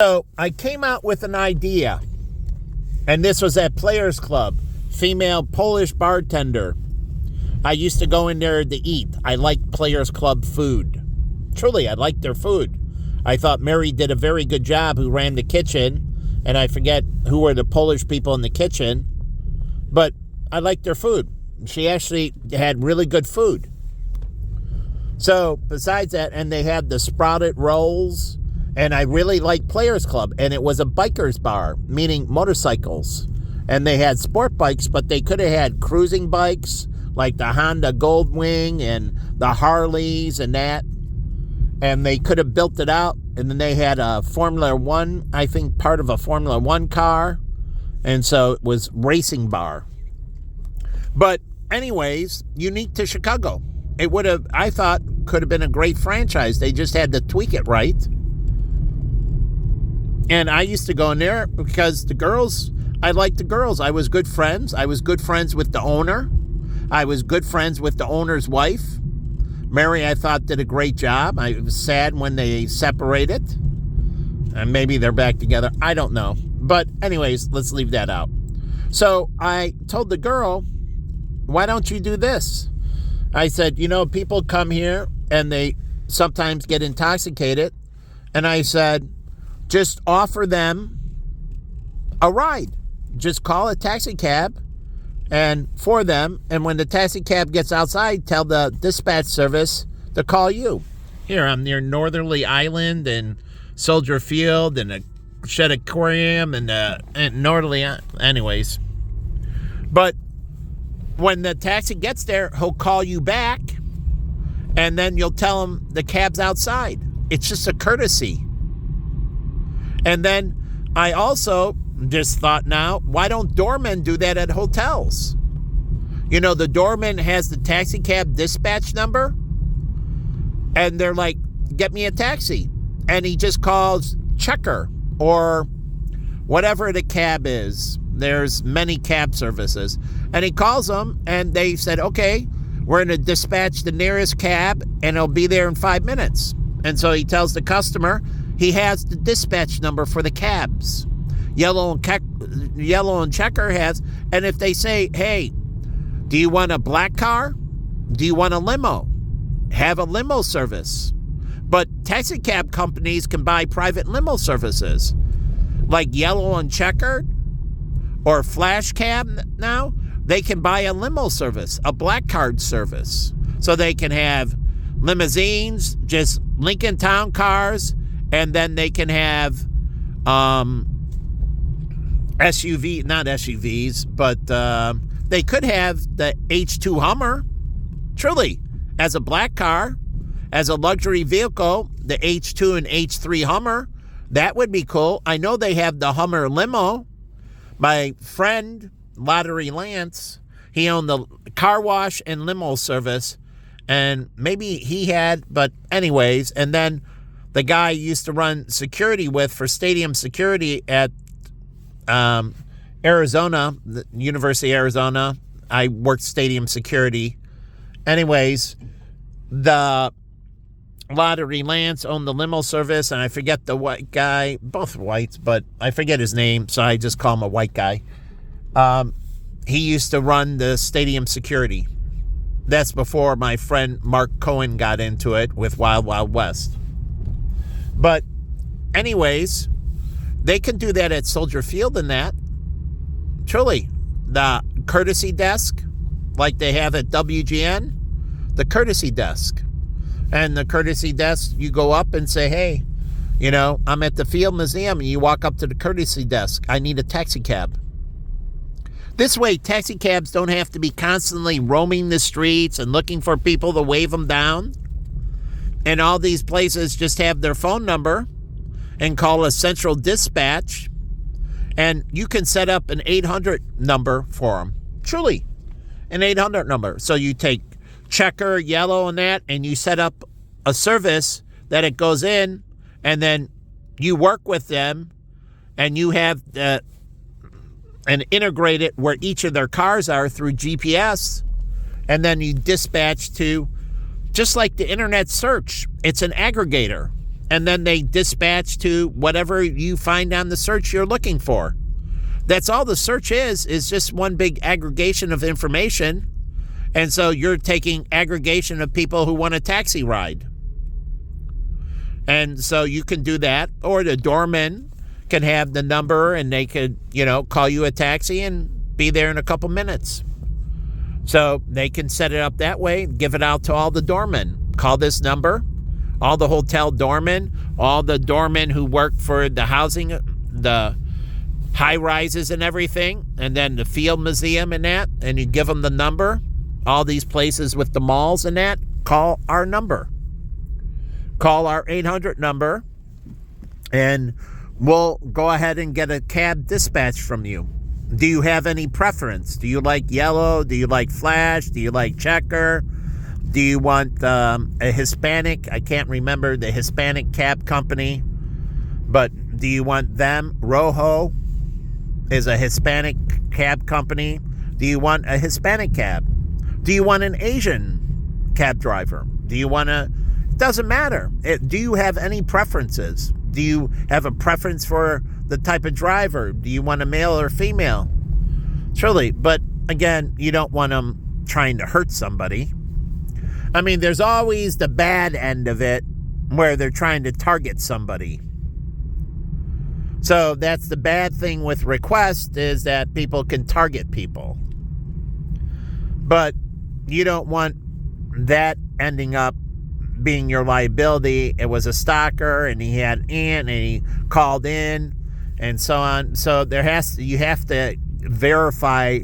So I came out with an idea, and this was at Players Club, female Polish bartender. I used to go in there to eat. I liked Players Club food. Truly, I liked their food. I thought Mary did a very good job who ran the kitchen, and I forget who were the Polish people in the kitchen, but I liked their food. She actually had really good food. So besides that, and they had the sprouted rolls, and I really liked Players Club, and it was a biker's bar, meaning motorcycles. And they had sport bikes, but they could have had cruising bikes, like the Honda Goldwing and the Harleys and that. And they could have built it out, and then they had a Formula One, I think part of a Formula One car. And so it was racing bar. But anyways, unique to Chicago. It would have, I thought, could have been a great franchise. They just had to tweak it right. And I used to go in there because the girls, I liked the girls. I was good friends. I was good friends with the owner. I was good friends with the owner's wife. Mary, I thought, did a great job. I was sad when they separated. And maybe they're back together. I don't know. But anyways, let's leave that out. So I told the girl, why don't you do this? I said, people come here and they sometimes get intoxicated. And I said, just offer them a ride. Just call a taxi cab and for them. And when the taxi cab gets outside, tell the dispatch service to call you. Here, I'm near Northerly Island and Soldier Field and a Shed Aquarium and Northerly. Anyways. But when the taxi gets there, he'll call you back. And then you'll tell him the cab's outside. It's just a courtesy. And then I also just thought now, why don't doormen do that at hotels? The doorman has the taxi cab dispatch number. And they're like, get me a taxi. And he just calls Checker or whatever the cab is. There's many cab services. And he calls them and they said, okay, we're going to dispatch the nearest cab and it'll be there in 5 minutes. And so he tells the customer he has the dispatch number for the cabs. Yellow and Checker has. And if they say, hey, do you want a black car? Do you want a limo? Have a limo service. But taxi cab companies can buy private limo services. Like Yellow and Checker or Flash Cab now, they can buy a limo service, a black card service. So they can have limousines, just Lincoln Town cars, and then they can have SUV, not SUVs, but they could have the H2 Hummer, truly, as a black car, as a luxury vehicle, the H2 and H3 Hummer. That would be cool. I know they have the Hummer limo. My friend, Lottery Lance, he owned the car wash and limo service, and maybe he had, but anyways, and then the guy I used to run security with for stadium security at Arizona, the University of Arizona. I worked stadium security. Anyways, the Lottery Lance owned the limo service, and I forget the white guy, both whites, but I forget his name, so I just call him a white guy. He used to run the stadium security. That's before my friend Mark Cohen got into it with Wild Wild West. But anyways, they can do that at Soldier Field and that. Truly, the courtesy desk, like they have at WGN, the courtesy desk. And the courtesy desk, you go up and say, hey, I'm at the Field Museum, and you walk up to the courtesy desk. I need a taxi cab. This way, taxi cabs don't have to be constantly roaming the streets and looking for people to wave them down. And all these places just have their phone number and call a central dispatch. And you can set up an 800 number for them. Truly, an 800 number. So you take Checker, Yellow, and that, and you set up a service that it goes in, and then you work with them, and you have and integrate it where each of their cars are through GPS, and then you dispatch to, just like the internet search, it's an aggregator. and then they dispatch to whatever you find on the search you're looking for. That's all the search is just one big aggregation of information. And so you're taking aggregation of people who want a taxi ride. And so you can do that, or the doorman can have the number and they could, call you a taxi and be there in a couple minutes. So they can set it up that way, give it out to all the doormen. Call this number, all the hotel doormen, all the doormen who work for the housing, the high rises and everything, and then the Field Museum and that, and you give them the number. All these places with the malls and that, call our number. Call our 800 number, and we'll go ahead and get a cab dispatch from you. Do you have any preference? Do you like yellow? Do you like flash? Do you like checker? Do you want a Hispanic? I can't remember the Hispanic cab company, but do you want them? Rojo is a Hispanic cab company. Do you want a Hispanic cab? Do you want an Asian cab driver? Do you want it doesn't matter. Do you have any preferences? Do you have a preference for the type of driver? Do you want a male or female? Truly, but again, you don't want them trying to hurt somebody. I mean, there's always the bad end of it where they're trying to target somebody. So that's the bad thing with request, is that people can target people. But you don't want that ending up being your liability. It was a stalker and he had and he called in and so on. So you have to verify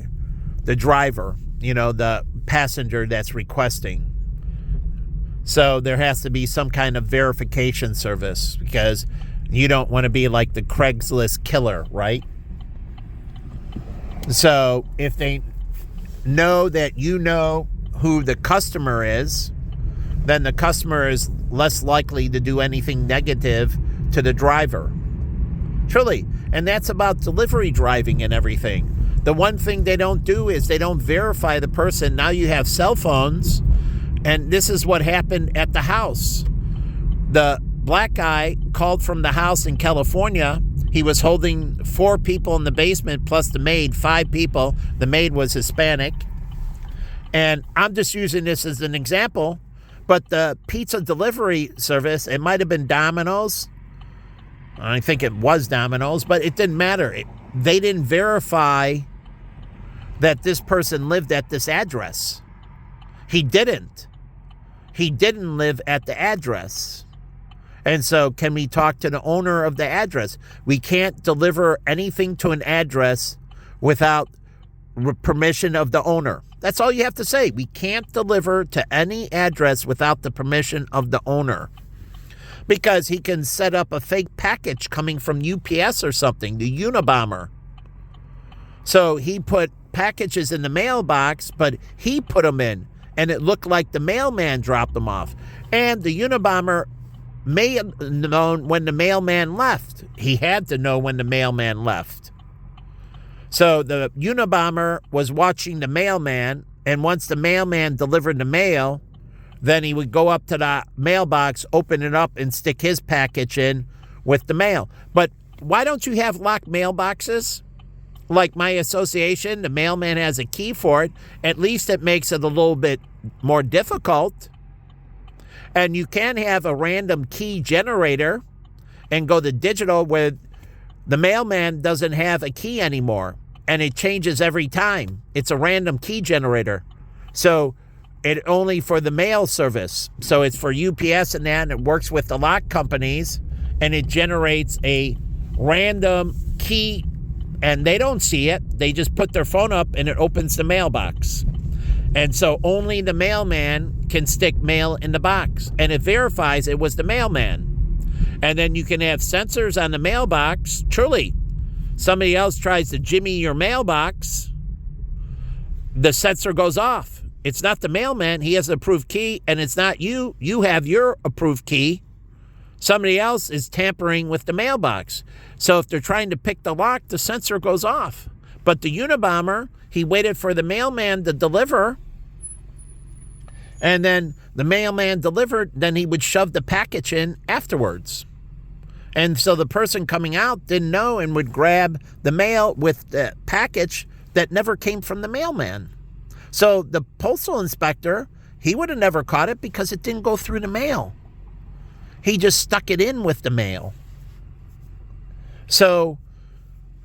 the driver, the passenger that's requesting. So there has to be some kind of verification service, because you don't want to be like the Craigslist killer, right? So if they know that you know who the customer is, then the customer is less likely to do anything negative to the driver. Truly. And that's about delivery driving and everything. The one thing they don't do is they don't verify the person. Now you have cell phones, and this is what happened at the house. The black guy called from the house in California. He was holding 4 people in the basement plus the maid, 5 people. The maid was Hispanic. And I'm just using this as an example, but the pizza delivery service, it might have been Domino's. I think it was Domino's, but it didn't matter. They didn't verify that this person lived at this address. He didn't. He didn't live at the address. And so can we talk to the owner of the address? We can't deliver anything to an address without permission of the owner. That's all you have to say. We can't deliver to any address without the permission of the owner. Because he can set up a fake package coming from UPS or something, the Unabomber. So he put packages in the mailbox, but he put them in, and it looked like the mailman dropped them off. And the Unabomber may have known when the mailman left. He had to know when the mailman left. So the Unabomber was watching the mailman, and once the mailman delivered the mail, then he would go up to the mailbox, open it up, and stick his package in with the mail. But why don't you have locked mailboxes? Like my association, the mailman has a key for it. At least it makes it a little bit more difficult. And you can have a random key generator and go to digital where the mailman doesn't have a key anymore. And it changes every time. It's a random key generator. So it only for the mail service. So it's for UPS and that, and it works with the lock companies, and it generates a random key, and they don't see it. They just put their phone up and it opens the mailbox. And so only the mailman can stick mail in the box, and it verifies it was the mailman. And then you can have sensors on the mailbox. Truly, somebody else tries to jimmy your mailbox, the sensor goes off. It's not the mailman. He has an approved key, and it's not you. You have your approved key. Somebody else is tampering with the mailbox. So if they're trying to pick the lock, the sensor goes off. But the Unabomber, he waited for the mailman to deliver, And then the mailman delivered, then he would shove the package in afterwards. And so the person coming out didn't know and would grab the mail with the package that never came from the mailman. So the postal inspector, he would have never caught it because it didn't go through the mail. He just stuck it in with the mail. So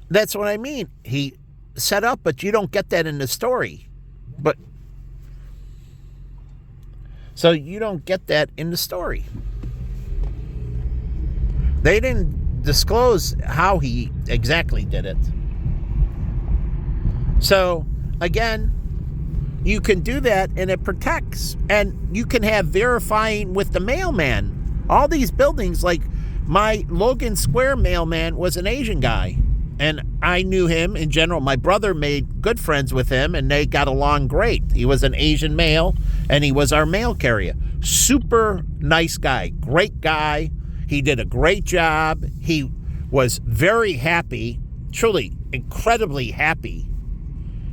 that's what I mean. He set up, but you don't get that in the story. So you don't get that in the story. They didn't disclose how he exactly did it. So, again, you can do that and it protects. And you can have verifying with the mailman. All these buildings, like my Logan Square mailman was an Asian guy. And I knew him in general. My brother made good friends with him and they got along great. He was an Asian male and he was our mail carrier. Super nice guy, great guy. He did a great job. He was very happy, truly incredibly happy.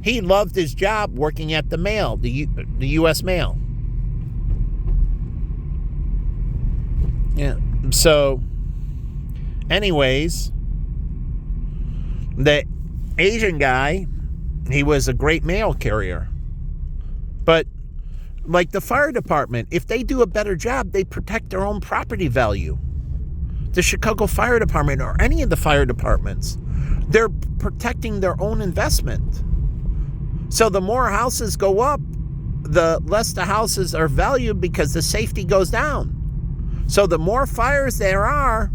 He loved his job working at the mail, the U.S. mail. Yeah. So, anyways, the Asian guy, he was a great mail carrier. But like the fire department, if they do a better job, they protect their own property value. The Chicago Fire Department or any of the fire departments, they're protecting their own investment. So the more houses go up, the less the houses are valued because the safety goes down. So the more fires there are,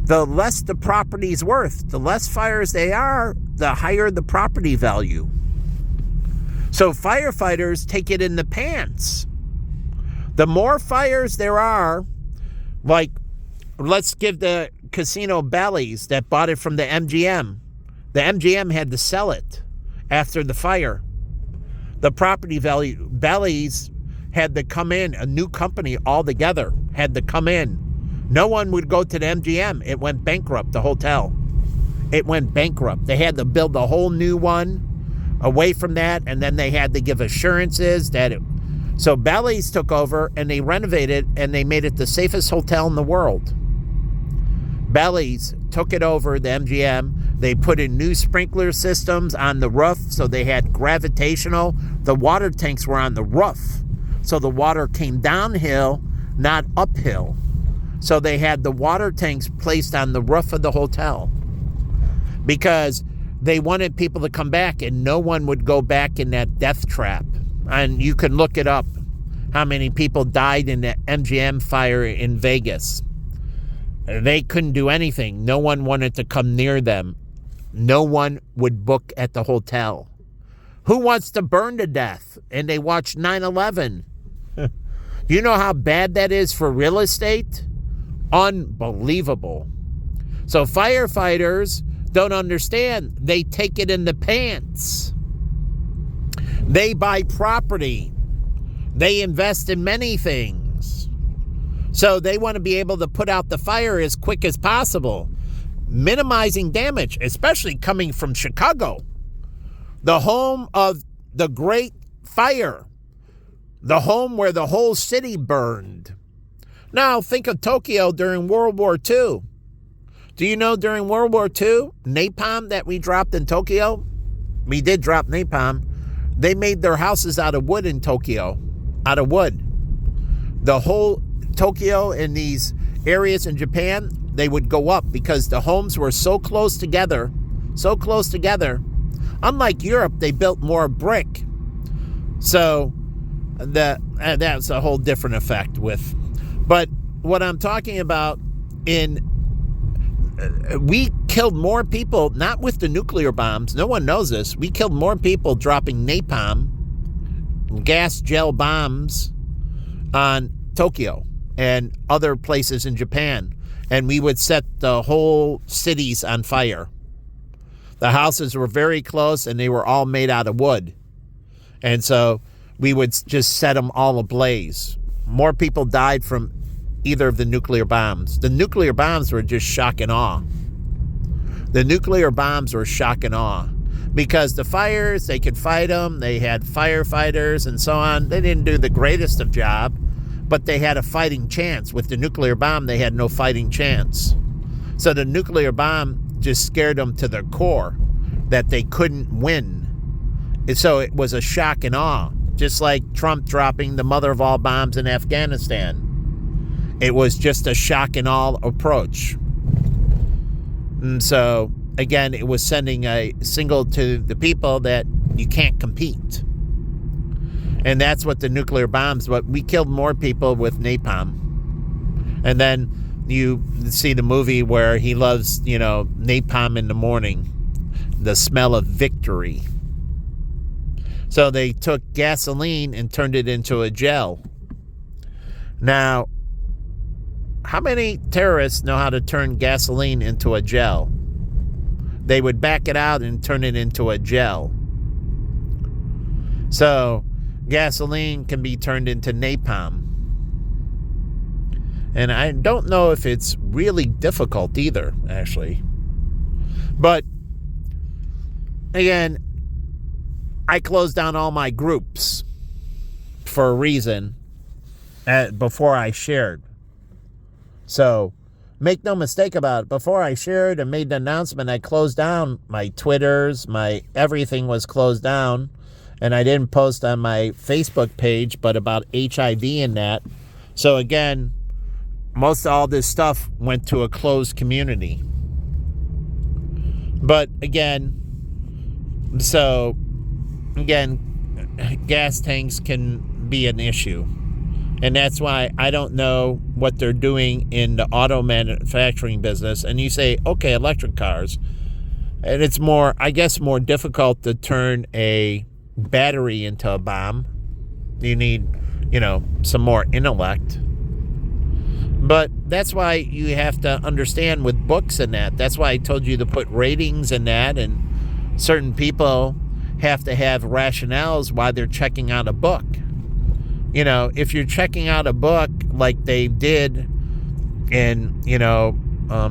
the less the property's worth. The less fires they are, the higher the property value. So firefighters take it in the pants. The more fires there are, like, let's give the casino Bally's that bought it from the MGM. The MGM had to sell it after the fire. The property value, Bally's had to come in, a new company altogether had to come in. No one would go to the MGM. It went bankrupt, the hotel. It went bankrupt. They had to build a whole new one away from that, and then they had to give assurances that it... So Bally's took over, and they renovated, and they made it the safest hotel in the world. Bally's took it over, the MGM. They put in new sprinkler systems on the roof, so they had gravitational. The water tanks were on the roof, so the water came downhill, not uphill. So they had the water tanks placed on the roof of the hotel because they wanted people to come back, and no one would go back in that death trap. And you can look it up, how many people died in the MGM fire in Vegas. They couldn't do anything. No one wanted to come near them. No one would book at the hotel. Who wants to burn to death? And they watch 9/11. You know how bad that is for real estate? Unbelievable. So firefighters don't understand. They take it in the pants. They buy property. They invest in many things. So they want to be able to put out the fire as quick as possible, minimizing damage, especially coming from Chicago, the home of the Great Fire, the home where the whole city burned. Now, think of Tokyo during World War II. Do you know during World War II, napalm that we dropped in Tokyo? We did drop napalm. They made their houses out of wood in Tokyo, out of wood. The whole Tokyo and these areas in Japan, they would go up because the homes were so close together, so close together. Unlike Europe, they built more brick. So that's a whole different effect with. But what I'm talking about we killed more people, not with the nuclear bombs. No one knows this. We killed more people dropping napalm, gas gel bombs on Tokyo and other places in Japan. And we would set the whole cities on fire. The houses were very close and they were all made out of wood. And so we would just set them all ablaze. More people died from either of the nuclear bombs. The nuclear bombs were just shock and awe. The nuclear bombs were shock and awe because the fires, they could fight them. They had firefighters and so on. They didn't do the greatest of job, but they had a fighting chance. With the nuclear bomb, they had no fighting chance. So the nuclear bomb just scared them to their core that they couldn't win. And so it was a shock and awe, just like Trump dropping the mother of all bombs in Afghanistan. It was just a shock and awe approach. And so, again, it was sending a signal to the people that you can't compete. And that's what the nuclear bombs, but we killed more people with napalm. And then you see the movie where he loves, napalm in the morning, the smell of victory. So they took gasoline and turned it into a gel. Now, how many terrorists know how to turn gasoline into a gel? They would back it out and turn it into a gel. So, gasoline can be turned into napalm. And I don't know if it's really difficult either, actually. But, again, I closed down all my groups for a reason before I shared. So, make no mistake about it. Before I shared and made the announcement, I closed down my Twitters, my everything was closed down. And I didn't post on my Facebook page, but about HIV and that. So, again, most of all this stuff went to a closed community. But, again, gas tanks can be an issue. And that's why I don't know what they're doing in the auto manufacturing business. And you say, okay, electric cars. And it's more difficult to turn a battery into a bomb. You need, some more intellect. But that's why you have to understand with books and that. That's why I told you to put ratings in that. And certain people have to have rationales why they're checking out a book. If you're checking out a book like they did in,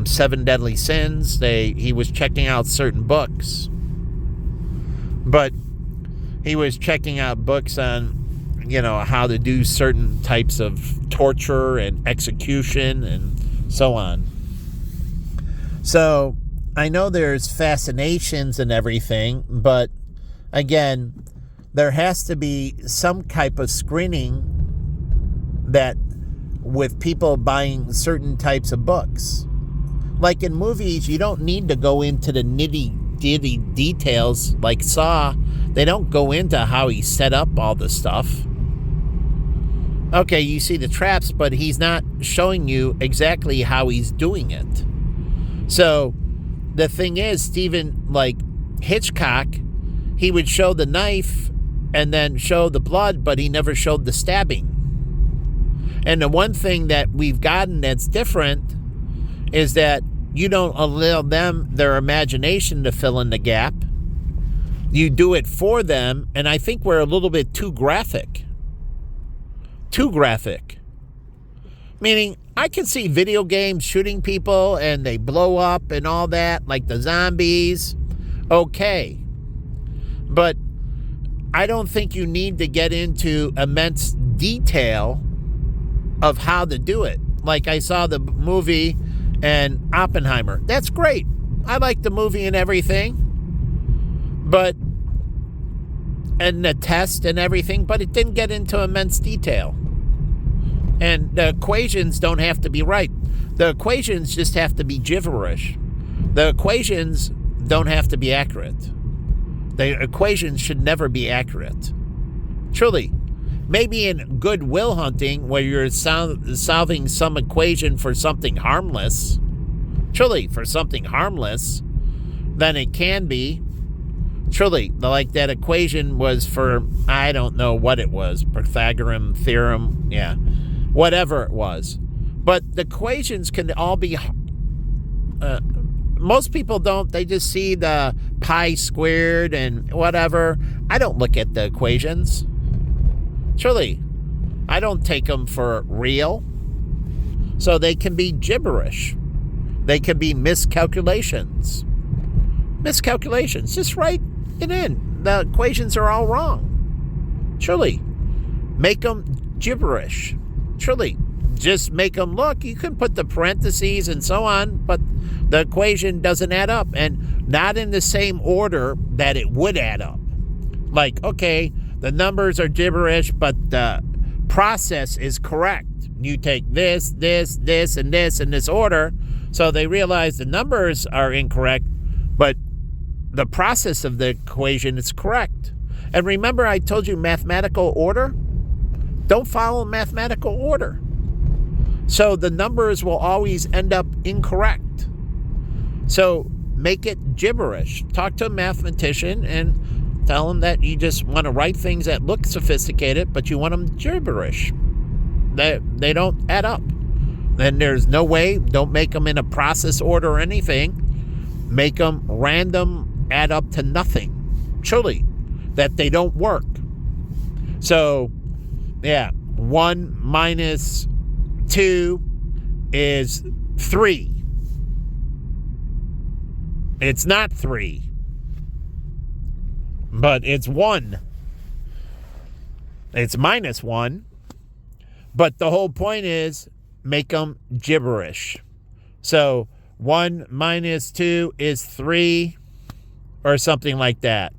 7 Deadly Sins, he was checking out certain books. But he was checking out books on, how to do certain types of torture and execution and so on. So I know there's fascinations and everything, but again, there has to be some type of screening that with people buying certain types of books. Like in movies, you don't need to go into the nitty-gritty details like Saw. They don't go into how he set up all the stuff. Okay, you see the traps, but he's not showing you exactly how he's doing it. So the thing is, Stephen, like Hitchcock, he would show the knife and then show the blood, but he never showed the stabbing. And the one thing that we've gotten that's different is that you don't allow them their imagination to fill in the gap. You do it for them, and I think we're a little bit too graphic. Too graphic. Meaning, I can see video games shooting people and they blow up and all that, like the zombies. Okay. But I don't think you need to get into immense detail of how to do it. Like I saw the movie and Oppenheimer. That's great. I like the movie and everything. And the test and everything, but it didn't get into immense detail. And the equations don't have to be right. The equations just have to be gibberish. The equations don't have to be accurate. The equations should never be accurate. Truly. Maybe in Good Will Hunting, where you're solving some equation for something harmless, truly, for something harmless, then it can be. Truly, like that equation was for, I don't know what it was, Pythagorean theorem, yeah, whatever it was. But the equations can all be, most people don't, they just see the pi squared and whatever. I don't look at the equations. Truly, I don't take them for real. So they can be gibberish. They can be miscalculations. Miscalculations. Just write it in. The equations are all wrong. Truly. Make them gibberish. Truly. Just make them look. You can put the parentheses and so on, but the equation doesn't add up, and not in the same order that it would add up. Like, okay, the numbers are gibberish, but the process is correct. You take this, this, this, and this in this order, so they realize the numbers are incorrect, but the process of the equation is correct. And remember, I told you mathematical order? Don't follow mathematical order. So the numbers will always end up incorrect. So make it gibberish. Talk to a mathematician and tell them that you just want to write things that look sophisticated, but you want them gibberish. They don't add up. Then there's no way. Don't make them in a process order or anything. Make them random, add up to nothing. Truly, that they don't work. So, yeah, 1 minus 2 is 3. It's not 3, but it's 1. It's minus 1, but the whole point is make them gibberish. So 1 minus 2 is 3 or something like that.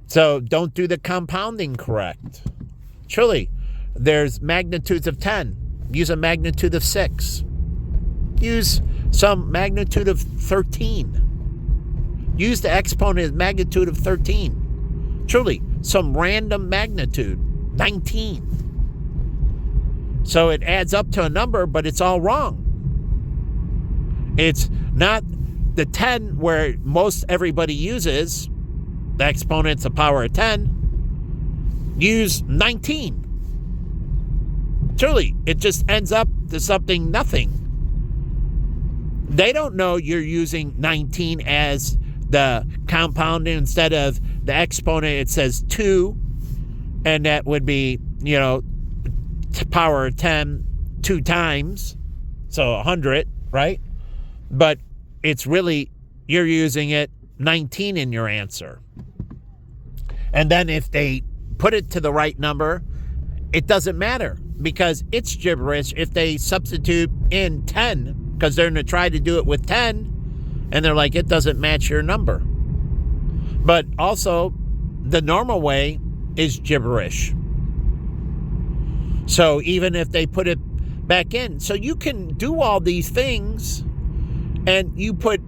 So don't do the compounding correct. Truly, there's magnitudes of 10. Use a magnitude of 6. Use some magnitude of 13. Use the exponent as magnitude of 13. Truly, some random magnitude, 19. So it adds up to a number, but it's all wrong. It's not the 10 where most everybody uses, the exponent's the power of 10. Use 19. Truly, it just ends up to something nothing. They don't know you're using 19 as the compounding instead of the exponent. It says 2, and that would be, power of 10 2 times, so 100, right? But it's really, you're using it 19 in your answer. And then if they put it to the right number, it doesn't matter because it's gibberish if they substitute in 10 because they're going to try to do it with 10 and they're like, it doesn't match your number. But also, the normal way is gibberish. So even if they put it back in, so you can do all these things and you put,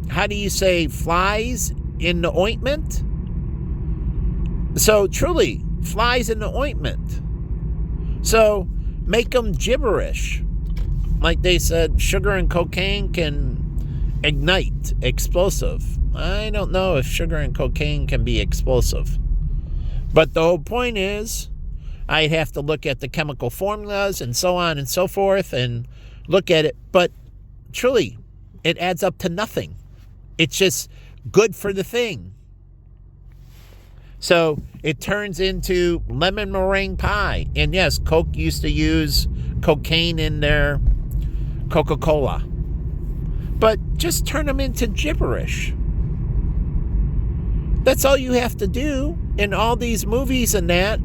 how do you say, flies in the ointment? So truly, flies in the ointment. So make them gibberish. Like they said, sugar and cocaine can ignite explosive. I don't know if sugar and cocaine can be explosive. But the whole point is, I have to look at the chemical formulas and so on and so forth and look at it. But truly, it adds up to nothing. It's just good for the thing. So it turns into lemon meringue pie. And yes, Coke used to use cocaine in their Coca-Cola. But just turn them into gibberish. That's all you have to do in all these movies and that.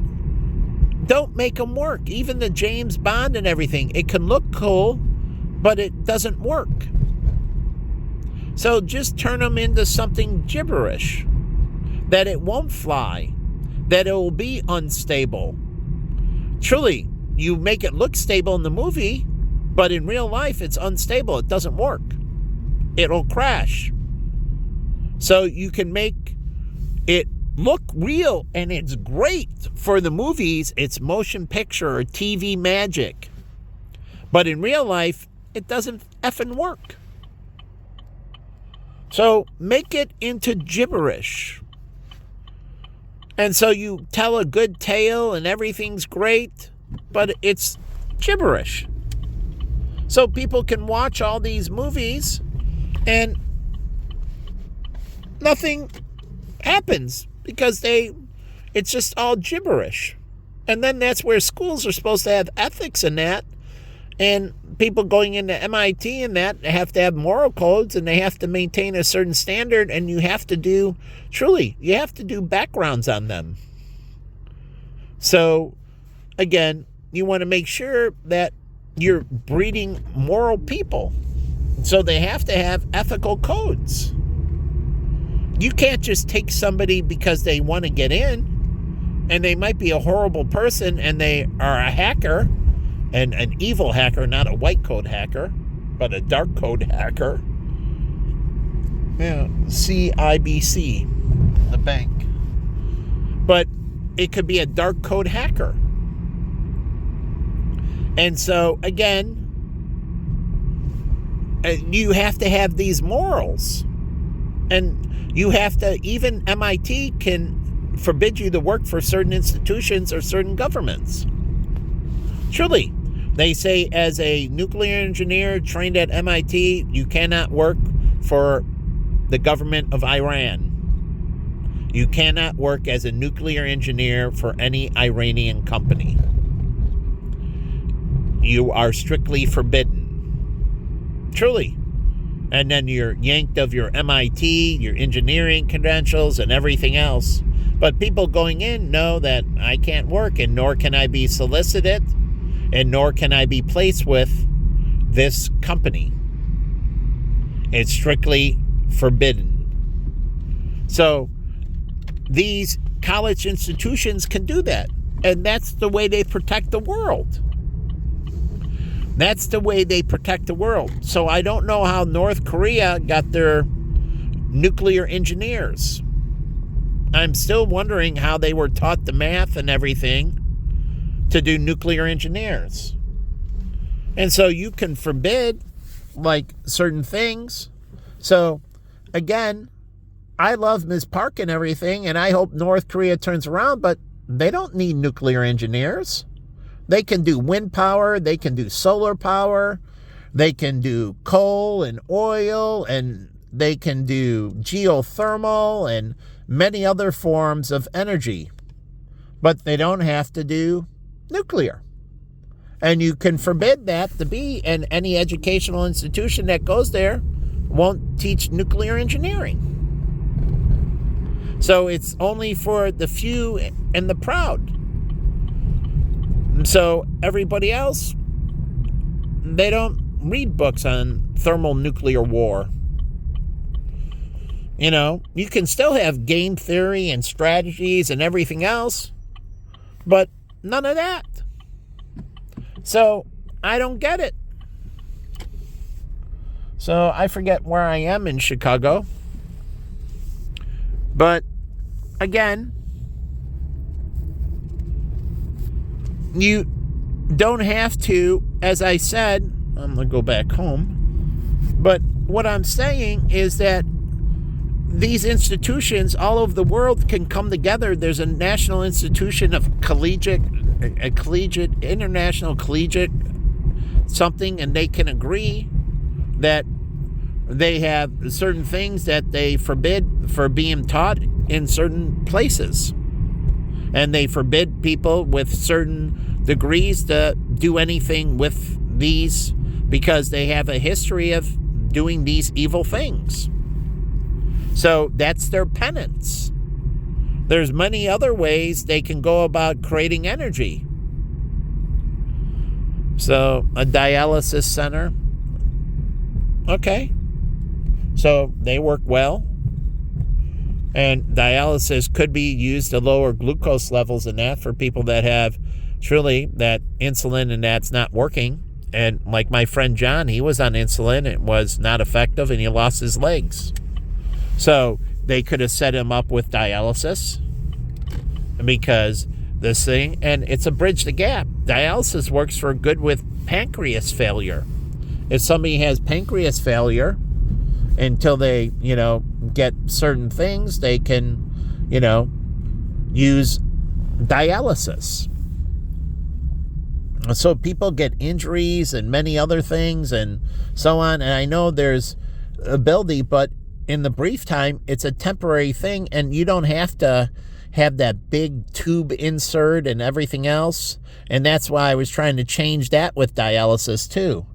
Don't make them work. Even the James Bond and everything. It can look cool, but it doesn't work. So just turn them into something gibberish. That it won't fly. That it will be unstable. Truly, you make it look stable in the movie, but in real life it's unstable. It doesn't work. It'll crash. So you can make it look real, and it's great for the movies. It's motion picture or TV magic. But in real life, it doesn't effing work. So make it into gibberish. And so you tell a good tale and everything's great, but it's gibberish. So people can watch all these movies and nothing happens because it's just all gibberish. And then that's where schools are supposed to have ethics in that. And people going into MIT and that have to have moral codes, and they have to maintain a certain standard, and you have to do backgrounds on them. So, again, you want to make sure that you're breeding moral people. So they have to have ethical codes. You can't just take somebody because they want to get in, and they might be a horrible person, and they are a hacker, and an evil hacker, not a white coat hacker, but a dark code hacker. Yeah, CIBC, the bank. But it could be a dark code hacker. And so, again, you have to have these morals. And you have to, even MIT can forbid you to work for certain institutions or certain governments. Truly, they say as a nuclear engineer trained at MIT, you cannot work for the government of Iran. You cannot work as a nuclear engineer for any Iranian company. You are strictly forbidden. Truly. And then you're yanked of your MIT, your engineering credentials, and everything else. But people going in know that I can't work, and nor can I be solicited, and nor can I be placed with this company. It's strictly forbidden. So these college institutions can do that. And that's the way they protect the world. That's the way they protect the world. So I don't know how North Korea got their nuclear engineers. I'm still wondering how they were taught the math and everything to do nuclear engineers. And so you can forbid, like, certain things. So, again, I love Ms. Park and everything, and I hope North Korea turns around, but they don't need nuclear engineers. They can do wind power, they can do solar power, they can do coal and oil, and they can do geothermal and many other forms of energy. But they don't have to do nuclear. And you can forbid that to be, and any educational institution that goes there won't teach nuclear engineering. So it's only for the few and the proud. So everybody else, they don't read books on thermonuclear war. You know, you can still have game theory and strategies and everything else, but none of that. So I don't get it. So I forget where I am in Chicago. But again, you don't have to, as I said, I'm going to go back home. But what I'm saying is that these institutions all over the world can come together. There's a national institution of international collegiate something, and they can agree that they have certain things that they forbid for being taught in certain places. And they forbid people with certain degrees to do anything with these because they have a history of doing these evil things. So that's their penance. There's many other ways they can go about creating energy. So a dialysis center. Okay. So they work well. And dialysis could be used to lower glucose levels in that for people that have truly that insulin and that's not working. And like my friend John, he was on insulin. It was not effective and he lost his legs. So they could have set him up with dialysis because this thing, and it's a bridge the gap. Dialysis works for good with pancreas failure. If somebody has pancreas failure, until they, get certain things, they can, use dialysis. So people get injuries and many other things and so on. And I know there's ability, but in the brief time, it's a temporary thing, and you don't have to have that big tube insert and everything else. And that's why I was trying to change that with dialysis too.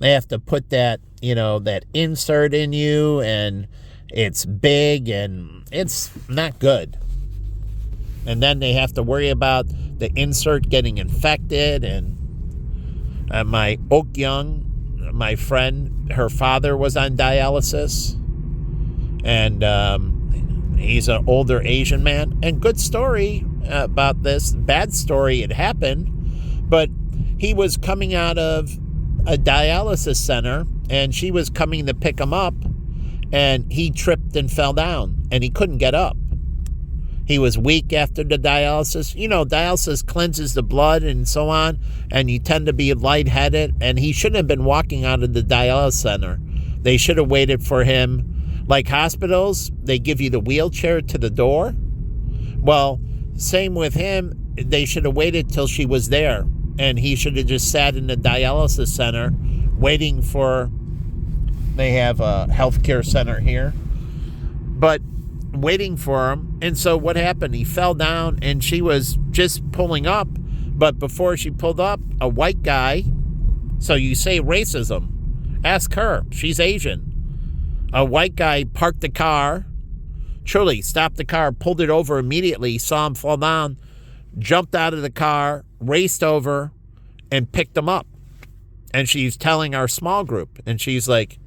They have to put that, that insert in you, and it's big and it's not good. And then they have to worry about the insert getting infected. And my Oak Young, my friend, her father was on dialysis. And he's an older Asian man. And good story about this. Bad story, it happened. But he was coming out of a dialysis center, and she was coming to pick him up, and he tripped and fell down, and he couldn't get up. He was weak after the dialysis. Dialysis cleanses the blood and so on, and you tend to be lightheaded, and he shouldn't have been walking out of the dialysis center. They should have waited for him. Like hospitals, they give you the wheelchair to the door. Well, same with him. They should have waited till she was there, and he should have just sat in the dialysis center waiting for, they have a healthcare center here, but waiting for him. And so what happened? He fell down, and she was just pulling up. But before she pulled up, a white guy, so you say racism, ask her, she's Asian. A white guy parked the car, truly stopped the car, pulled it over immediately, saw him fall down, jumped out of the car, raced over, and picked him up. And she's telling our small group, and she's like,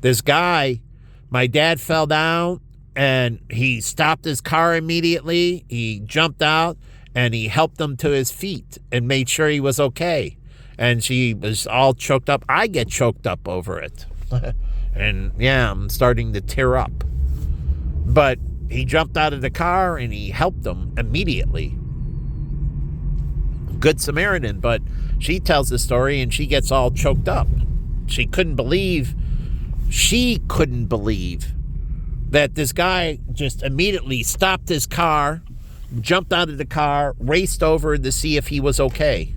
this guy, my dad fell down, and he stopped his car immediately. He jumped out, and he helped him to his feet and made sure he was okay. And she was all choked up. I get choked up over it. And yeah, I'm starting to tear up. But he jumped out of the car, and he helped him immediately. Good Samaritan. But she tells the story, and she gets all choked up. She couldn't believe that this guy just immediately stopped his car, jumped out of the car, raced over to see if he was okay.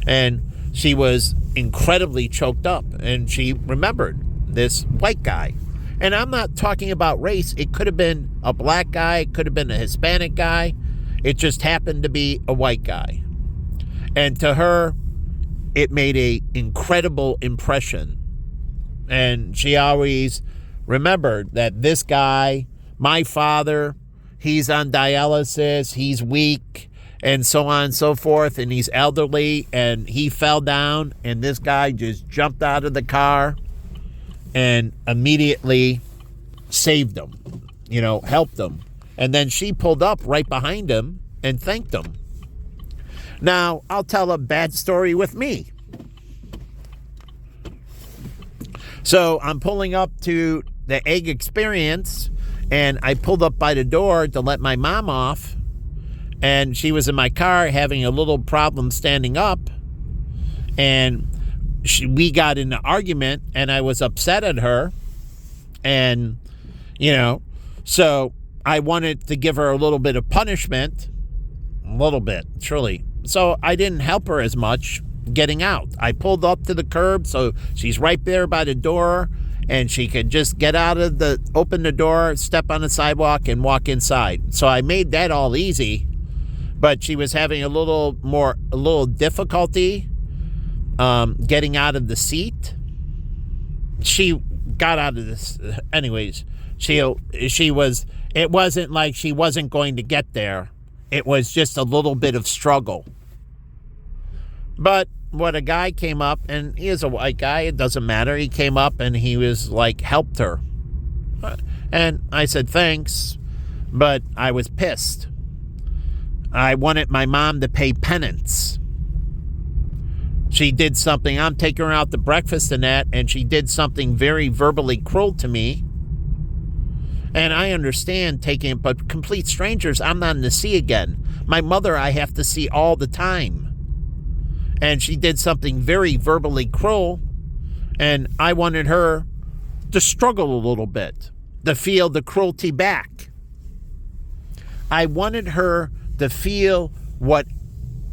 And she was incredibly choked up, and she remembered this white guy. And I'm not talking about race. It could have been a black guy. It could have been a Hispanic guy. It just happened to be a white guy. And to her, it made an incredible impression. And she always remembered that this guy, my father, he's on dialysis, he's weak, and so on and so forth, and he's elderly, and he fell down, and this guy just jumped out of the car and immediately saved him, helped him. And then she pulled up right behind him and thanked him. Now, I'll tell a bad story with me. So I'm pulling up to the Egg Experience, and I pulled up by the door to let my mom off, and she was in my car having a little problem standing up, and we got in an argument, and I was upset at her, and, so I wanted to give her a little bit of punishment, a little bit, truly. So I didn't help her as much getting out. I pulled up to the curb, so she's right there by the door, and she could just get open the door, step on the sidewalk, and walk inside. So I made that all easy, but she was having a little difficulty getting out of the seat. She got out of this, anyways. It wasn't like she wasn't going to get there. It was just a little bit of struggle. But when a guy came up, and he is a white guy, it doesn't matter. He came up and he was like, helped her. And I said, thanks, but I was pissed. I wanted my mom to pay penance. She did something, I'm taking her out to breakfast and that, and she did something very verbally cruel to me. And I understand taking it, but complete strangers, I'm not going to see again. My mother, I have to see all the time. And she did something very verbally cruel, and I wanted her to struggle a little bit, to feel the cruelty back. I wanted her to feel what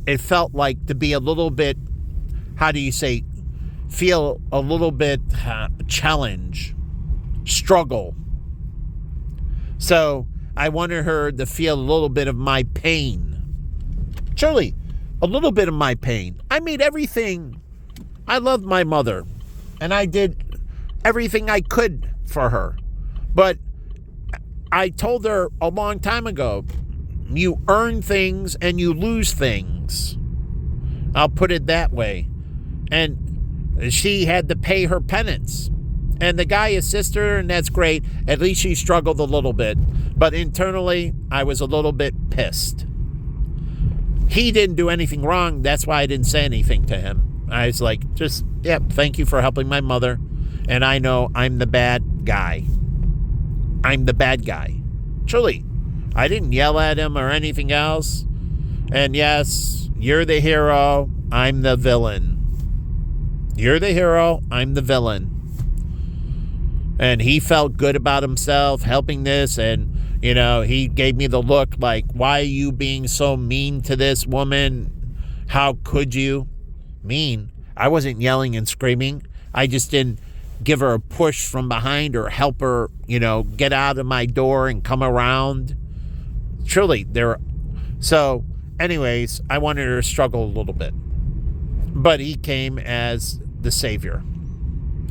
it felt like to be a little bit, feel a little bit challenge, struggle. So I wanted her to feel a little bit of my pain. Truly, a little bit of my pain. I made everything I loved my mother, and I did everything I could for her. But I told her a long time ago, you earn things and you lose things. I'll put it that way. And she had to pay her penance. And the guy assisted her, and that's great. At least she struggled a little bit. But internally, I was a little bit pissed. He didn't do anything wrong. That's why I didn't say anything to him. I was like, thank you for helping my mother. And I know I'm the bad guy. I'm the bad guy. Truly. I didn't yell at him or anything else. And yes, you're the hero. I'm the villain. You're the hero. I'm the villain. And he felt good about himself helping this. And, he gave me the look like, why are you being so mean to this woman? How could you? Mean. I wasn't yelling and screaming. I just didn't give her a push from behind or help her, get out of my door and come around. Truly, so anyways, I wanted her to struggle a little bit. But he came as the savior.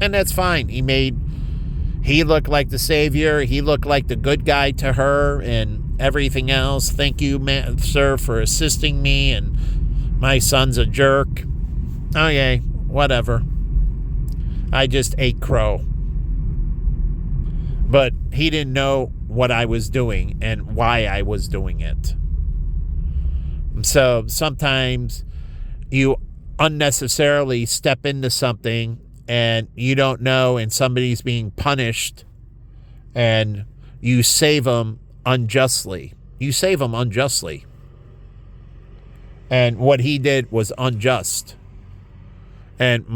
And that's fine. He looked like the savior. He looked like the good guy to her and everything else. Thank you, sir, for assisting me. And my son's a jerk. Okay, whatever. I just ate crow. But he didn't know what I was doing and why I was doing it. So sometimes you unnecessarily step into something and you don't know, and somebody's being punished, and you save them unjustly. You save them unjustly. And what he did was unjust. And